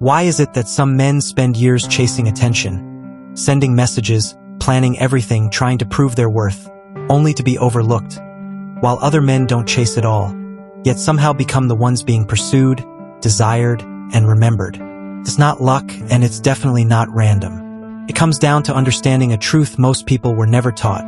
Why is it that some men spend years chasing attention, sending messages, planning everything, trying to prove their worth, only to be overlooked, while other men don't chase at all, yet somehow become the ones being pursued, desired, and remembered? It's not luck, and it's definitely not random. It comes down to understanding a truth most people were never taught.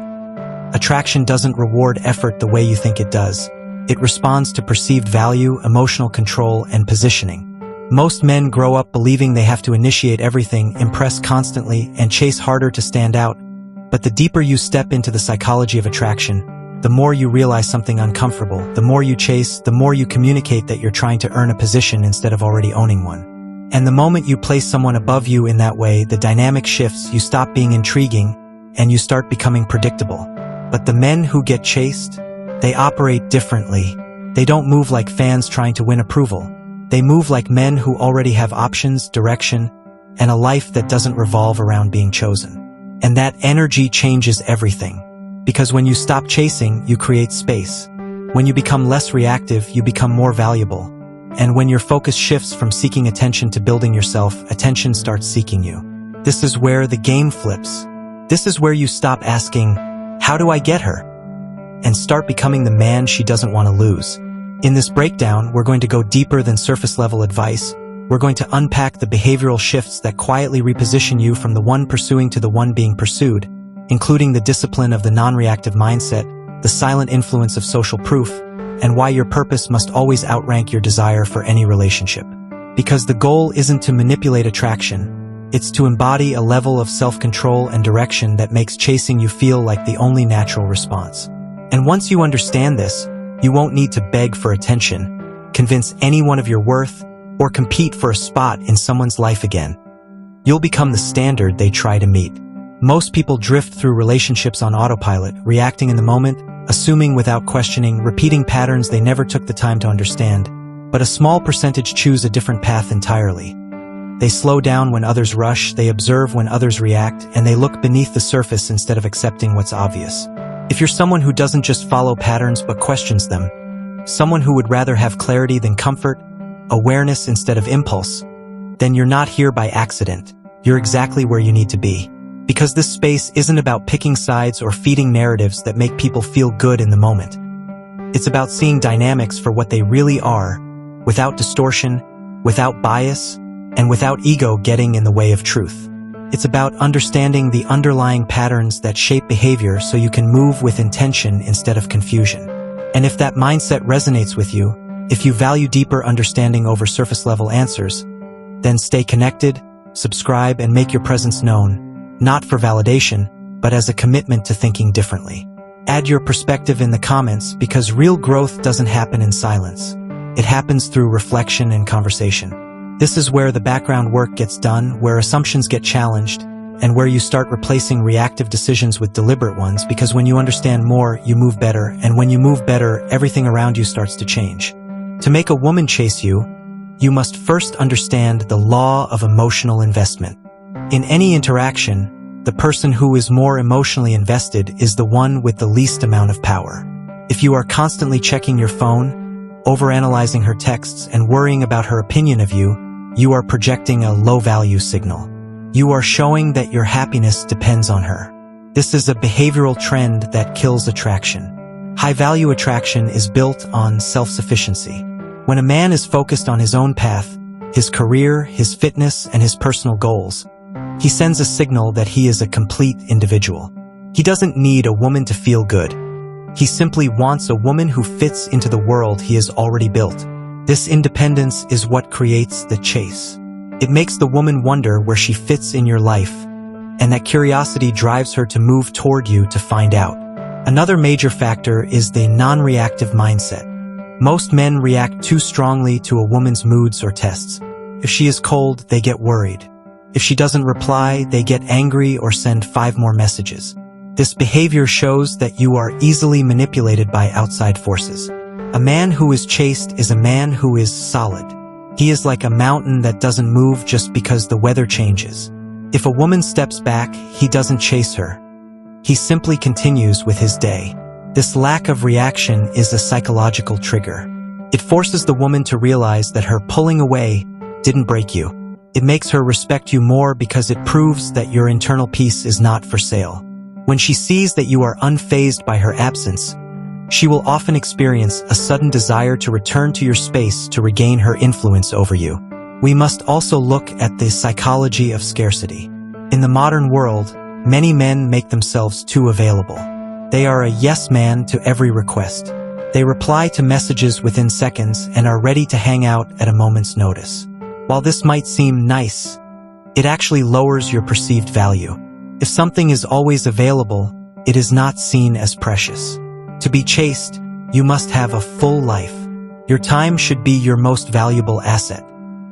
Attraction doesn't reward effort the way you think it does. It responds to perceived value, emotional control, and positioning. Most men grow up believing they have to initiate everything, impress constantly, and chase harder to stand out. But the deeper you step into the psychology of attraction, the more you realize something uncomfortable. The more you chase, the more you communicate that you're trying to earn a position instead of already owning one. And the moment you place someone above you in that way, the dynamic shifts. You stop being intriguing, and you start becoming predictable. But the men who get chased, they operate differently. They don't move like fans trying to win approval. They move like men who already have options, direction, and a life that doesn't revolve around being chosen. And that energy changes everything. Because when you stop chasing, you create space. When you become less reactive, you become more valuable. And when your focus shifts from seeking attention to building yourself, attention starts seeking you. This is where the game flips. This is where you stop asking, "How do I get her?" and start becoming the man she doesn't want to lose. In this breakdown, we're going to go deeper than surface-level advice. We're going to unpack the behavioral shifts that quietly reposition you from the one pursuing to the one being pursued, including the discipline of the non-reactive mindset, the silent influence of social proof, and why your purpose must always outrank your desire for any relationship. Because the goal isn't to manipulate attraction, it's to embody a level of self-control and direction that makes chasing you feel like the only natural response. And once you understand this, you won't need to beg for attention, convince anyone of your worth, or compete for a spot in someone's life again. You'll become the standard they try to meet. Most people drift through relationships on autopilot, reacting in the moment, assuming without questioning, repeating patterns they never took the time to understand. But a small percentage choose a different path entirely. They slow down when others rush, they observe when others react, and they look beneath the surface instead of accepting what's obvious. If you're someone who doesn't just follow patterns but questions them, someone who would rather have clarity than comfort, awareness instead of impulse, then you're not here by accident. You're exactly where you need to be. Because this space isn't about picking sides or feeding narratives that make people feel good in the moment. It's about seeing dynamics for what they really are, without distortion, without bias, and without ego getting in the way of truth. It's about understanding the underlying patterns that shape behavior so you can move with intention instead of confusion. And if that mindset resonates with you, if you value deeper understanding over surface-level answers, then stay connected, subscribe, and make your presence known, not for validation, but as a commitment to thinking differently. Add your perspective in the comments because real growth doesn't happen in silence. It happens through reflection and conversation. This is where the background work gets done, where assumptions get challenged, and where you start replacing reactive decisions with deliberate ones, because when you understand more, you move better, and when you move better, everything around you starts to change. To make a woman chase you, you must first understand the law of emotional investment. In any interaction, the person who is more emotionally invested is the one with the least amount of power. If you are constantly checking your phone, overanalyzing her texts, and worrying about her opinion of you, you are projecting a low-value signal. You are showing that your happiness depends on her. This is a behavioral trend that kills attraction. High-value attraction is built on self-sufficiency. When a man is focused on his own path, his career, his fitness, and his personal goals, he sends a signal that he is a complete individual. He doesn't need a woman to feel good. He simply wants a woman who fits into the world he has already built. This independence is what creates the chase. It makes the woman wonder where she fits in your life, and that curiosity drives her to move toward you to find out. Another major factor is the non-reactive mindset. Most men react too strongly to a woman's moods or tests. If she is cold, they get worried. If she doesn't reply, they get angry or send 5 more messages. This behavior shows that you are easily manipulated by outside forces. A man who is chased is a man who is solid. He is like a mountain that doesn't move just because the weather changes. If a woman steps back, he doesn't chase her. He simply continues with his day. This lack of reaction is a psychological trigger. It forces the woman to realize that her pulling away didn't break you. It makes her respect you more because it proves that your internal peace is not for sale. When she sees that you are unfazed by her absence, she will often experience a sudden desire to return to your space to regain her influence over you. We must also look at the psychology of scarcity. In the modern world, many men make themselves too available. They are a yes man to every request. They reply to messages within seconds and are ready to hang out at a moment's notice. While this might seem nice, it actually lowers your perceived value. If something is always available, it is not seen as precious. To be chaste, you must have a full life. Your time should be your most valuable asset.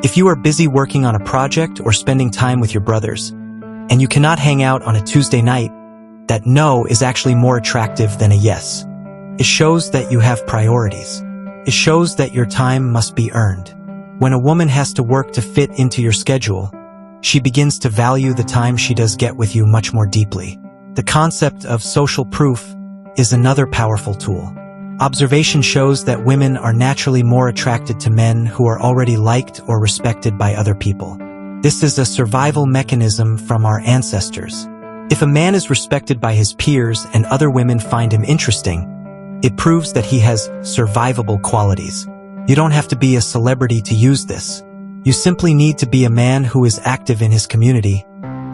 If you are busy working on a project or spending time with your brothers, and you cannot hang out on a Tuesday night, that no is actually more attractive than a yes. It shows that you have priorities. It shows that your time must be earned. When a woman has to work to fit into your schedule, she begins to value the time she does get with you much more deeply. The concept of social proof is another powerful tool. Observation shows that women are naturally more attracted to men who are already liked or respected by other people. This is a survival mechanism from our ancestors. If a man is respected by his peers and other women find him interesting, it proves that he has survivable qualities. You don't have to be a celebrity to use this. You simply need to be a man who is active in his community,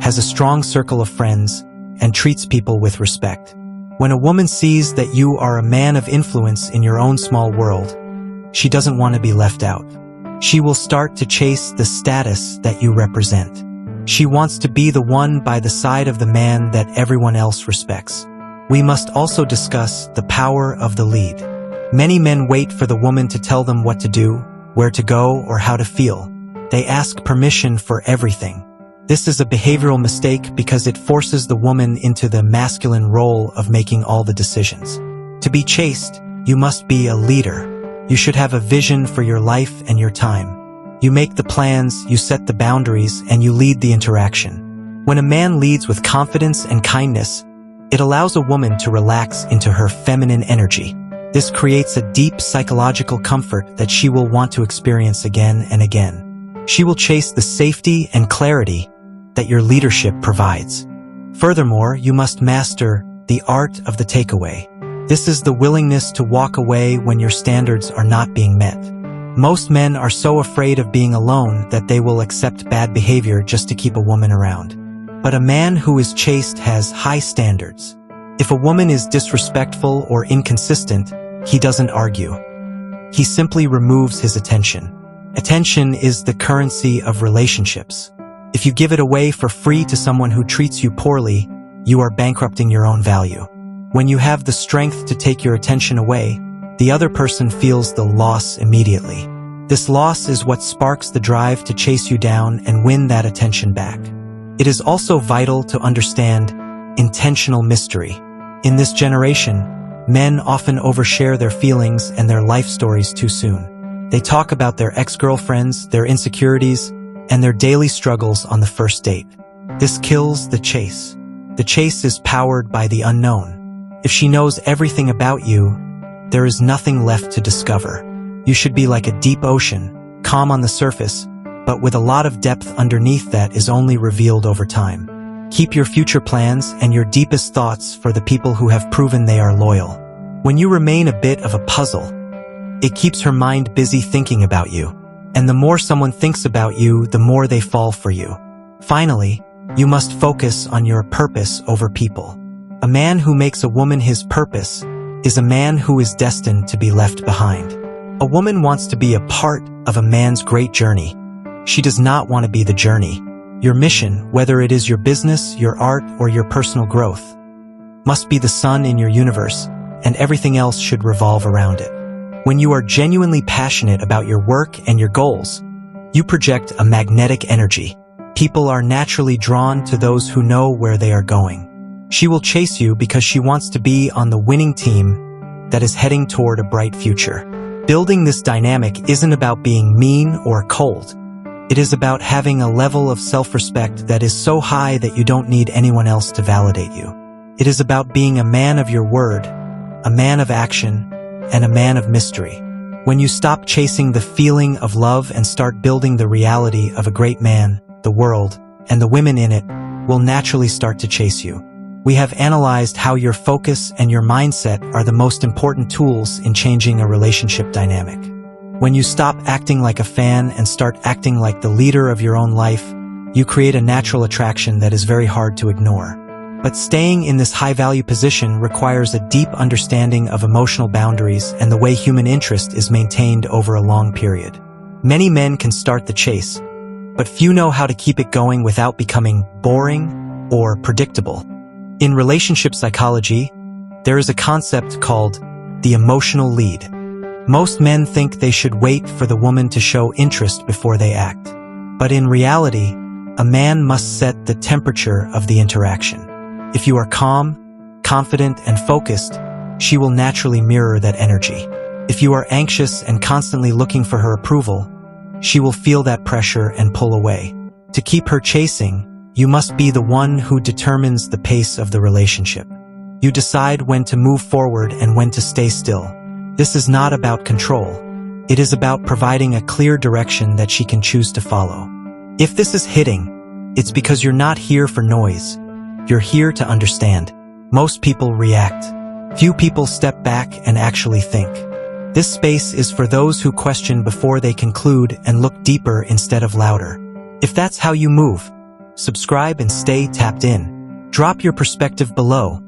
has a strong circle of friends, and treats people with respect. When a woman sees that you are a man of influence in your own small world, she doesn't want to be left out. She will start to chase the status that you represent. She wants to be the one by the side of the man that everyone else respects. We must also discuss the power of the lead. Many men wait for the woman to tell them what to do, where to go, or how to feel. They ask permission for everything. This is a behavioral mistake because it forces the woman into the masculine role of making all the decisions. To be chaste, you must be a leader. You should have a vision for your life and your time. You make the plans, you set the boundaries, and you lead the interaction. When a man leads with confidence and kindness, it allows a woman to relax into her feminine energy. This creates a deep psychological comfort that she will want to experience again and again. She will chase the safety and clarity that your leadership provides. Furthermore, you must master the art of the takeaway. This is the willingness to walk away when your standards are not being met. Most men are so afraid of being alone that they will accept bad behavior just to keep a woman around. But a man who is chaste has high standards. If a woman is disrespectful or inconsistent, he doesn't argue. He simply removes his attention. Attention is the currency of relationships. If you give it away for free to someone who treats you poorly, you are bankrupting your own value. When you have the strength to take your attention away, the other person feels the loss immediately. This loss is what sparks the drive to chase you down and win that attention back. It is also vital to understand intentional mystery. In this generation, men often overshare their feelings and their life stories too soon. They talk about their ex-girlfriends, their insecurities, and their daily struggles on the first date. This kills the chase. The chase is powered by the unknown. If she knows everything about you, there is nothing left to discover. You should be like a deep ocean, calm on the surface, but with a lot of depth underneath that is only revealed over time. Keep your future plans and your deepest thoughts for the people who have proven they are loyal. When you remain a bit of a puzzle, it keeps her mind busy thinking about you. And the more someone thinks about you, the more they fall for you. Finally, you must focus on your purpose over people. A man who makes a woman his purpose is a man who is destined to be left behind. A woman wants to be a part of a man's great journey. She does not want to be the journey. Your mission, whether it is your business, your art, or your personal growth, must be the sun in your universe, and everything else should revolve around it. When you are genuinely passionate about your work and your goals, you project a magnetic energy. People are naturally drawn to those who know where they are going. She will chase you because she wants to be on the winning team that is heading toward a bright future. Building this dynamic isn't about being mean or cold. It is about having a level of self-respect that is so high that you don't need anyone else to validate you. It is about being a man of your word, a man of action, and a man of mystery. When you stop chasing the feeling of love and start building the reality of a great man, the world, and the women in it will naturally start to chase you. We have analyzed how your focus and your mindset are the most important tools in changing a relationship dynamic. When you stop acting like a fan and start acting like the leader of your own life, you create a natural attraction that is very hard to ignore. But staying in this high-value position requires a deep understanding of emotional boundaries and the way human interest is maintained over a long period. Many men can start the chase, but few know how to keep it going without becoming boring or predictable. In relationship psychology, there is a concept called the emotional lead. Most men think they should wait for the woman to show interest before they act. But in reality, a man must set the temperature of the interaction. If you are calm, confident, and focused, she will naturally mirror that energy. If you are anxious and constantly looking for her approval, she will feel that pressure and pull away. To keep her chasing, you must be the one who determines the pace of the relationship. You decide when to move forward and when to stay still. This is not about control. It is about providing a clear direction that she can choose to follow. If this is hitting, it's because you're not here for noise. You're here to understand. Most people react. Few people step back and actually think. This space is for those who question before they conclude and look deeper instead of louder. If that's how you move, subscribe and stay tapped in. Drop your perspective below.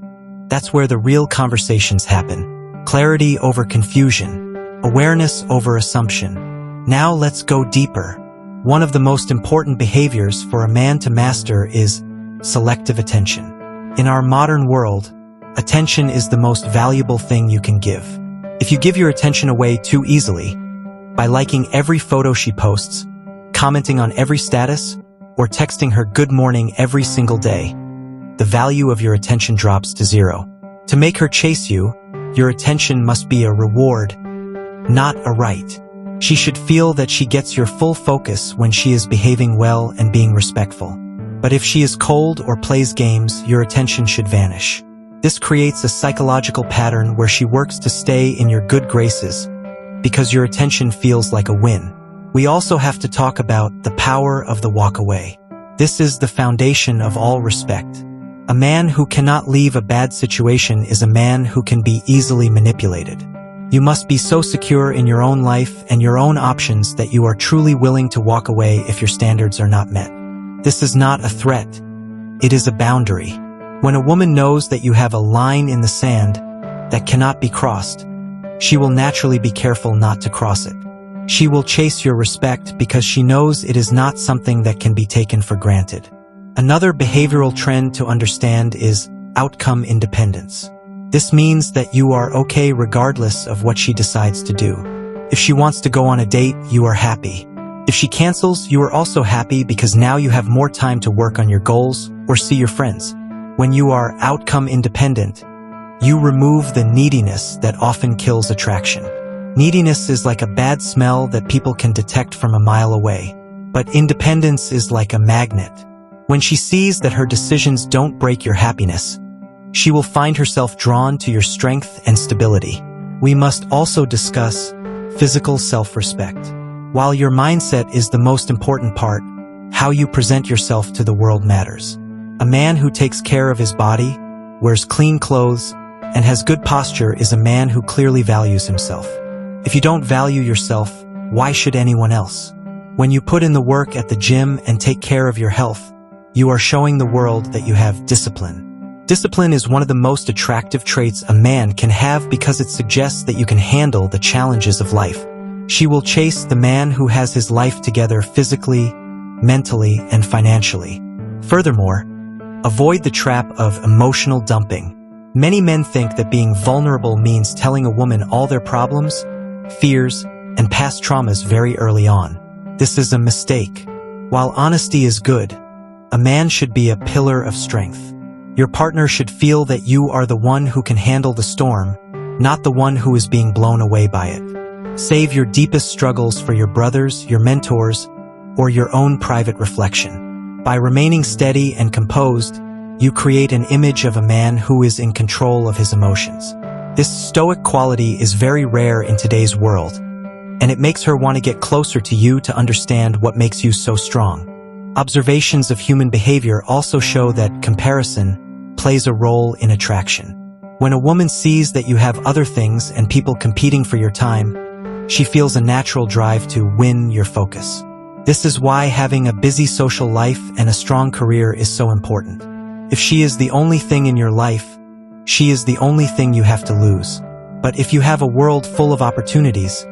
That's where the real conversations happen. Clarity over confusion. Awareness over assumption. Now let's go deeper. One of the most important behaviors for a man to master is selective attention. In our modern world, attention is the most valuable thing you can give. If you give your attention away too easily, by liking every photo she posts, commenting on every status, or texting her good morning every single day, the value of your attention drops to zero. To make her chase you, your attention must be a reward, not a right. She should feel that she gets your full focus when she is behaving well and being respectful. But if she is cold or plays games, your attention should vanish. This creates a psychological pattern where she works to stay in your good graces because your attention feels like a win. We also have to talk about the power of the walk away. This is the foundation of all respect. A man who cannot leave a bad situation is a man who can be easily manipulated. You must be so secure in your own life and your own options that you are truly willing to walk away if your standards are not met. This is not a threat. It is a boundary. When a woman knows that you have a line in the sand that cannot be crossed, she will naturally be careful not to cross it. She will chase your respect because she knows it is not something that can be taken for granted. Another behavioral trend to understand is outcome independence. This means that you are okay regardless of what she decides to do. If she wants to go on a date, you are happy. If she cancels, you are also happy because now you have more time to work on your goals or see your friends. When you are outcome independent, you remove the neediness that often kills attraction. Neediness is like a bad smell that people can detect from a mile away. But independence is like a magnet. When she sees that her decisions don't break your happiness, she will find herself drawn to your strength and stability. We must also discuss physical self-respect. While your mindset is the most important part, how you present yourself to the world matters. A man who takes care of his body, wears clean clothes, and has good posture is a man who clearly values himself. If you don't value yourself, why should anyone else? When you put in the work at the gym and take care of your health, you are showing the world that you have discipline. Discipline is one of the most attractive traits a man can have because it suggests that you can handle the challenges of life. She will chase the man who has his life together physically, mentally, and financially. Furthermore, avoid the trap of emotional dumping. Many men think that being vulnerable means telling a woman all their problems, fears, and past traumas very early on. This is a mistake. While honesty is good, a man should be a pillar of strength. Your partner should feel that you are the one who can handle the storm, not the one who is being blown away by it. Save your deepest struggles for your brothers, your mentors, or your own private reflection. By remaining steady and composed, you create an image of a man who is in control of his emotions. This stoic quality is very rare in today's world, and it makes her want to get closer to you to understand what makes you so strong. Observations of human behavior also show that comparison plays a role in attraction. When a woman sees that you have other things and people competing for your time, she feels a natural drive to win your focus. This is why having a busy social life and a strong career is so important. If she is the only thing in your life, she is the only thing you have to lose. But if you have a world full of opportunities,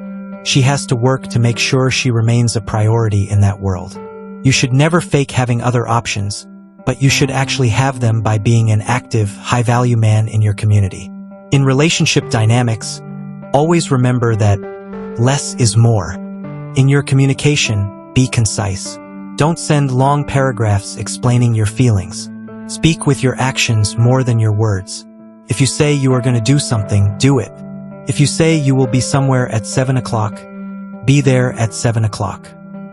she has to work to make sure she remains a priority in that world. You should never fake having other options, but you should actually have them by being an active, high-value man in your community. In relationship dynamics, always remember that less is more. In your communication, be concise. Don't send long paragraphs explaining your feelings. Speak with your actions more than your words. If you say you are going to do something, do it. If you say you will be somewhere at 7 o'clock, be there at 7 o'clock.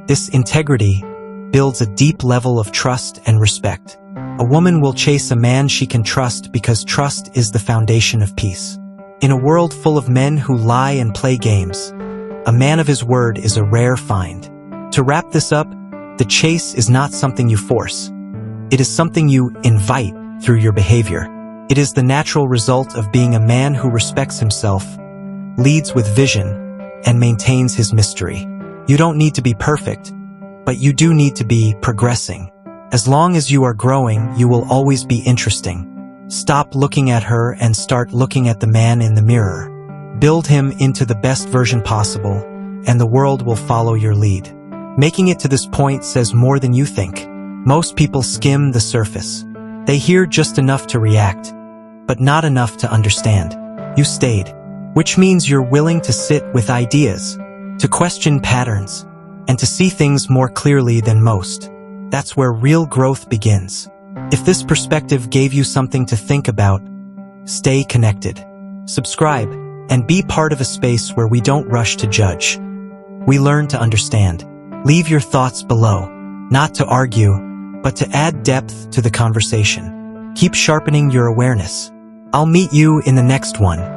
This integrity builds a deep level of trust and respect. A woman will chase a man she can trust because trust is the foundation of peace. In a world full of men who lie and play games, a man of his word is a rare find. To wrap this up, the chase is not something you force. It is something you invite through your behavior. It is the natural result of being a man who respects himself, leads with vision, and maintains his mystery. You don't need to be perfect, but you do need to be progressing. As long as you are growing, you will always be interesting. Stop looking at her and start looking at the man in the mirror. Build him into the best version possible, and the world will follow your lead. Making it to this point says more than you think. Most people skim the surface. They hear just enough to react, but not enough to understand. You stayed, which means you're willing to sit with ideas, to question patterns, and to see things more clearly than most. That's where real growth begins. If this perspective gave you something to think about, stay connected. Subscribe, and be part of a space where we don't rush to judge. We learn to understand. Leave your thoughts below, not to argue, but to add depth to the conversation. Keep sharpening your awareness. I'll meet you in the next one.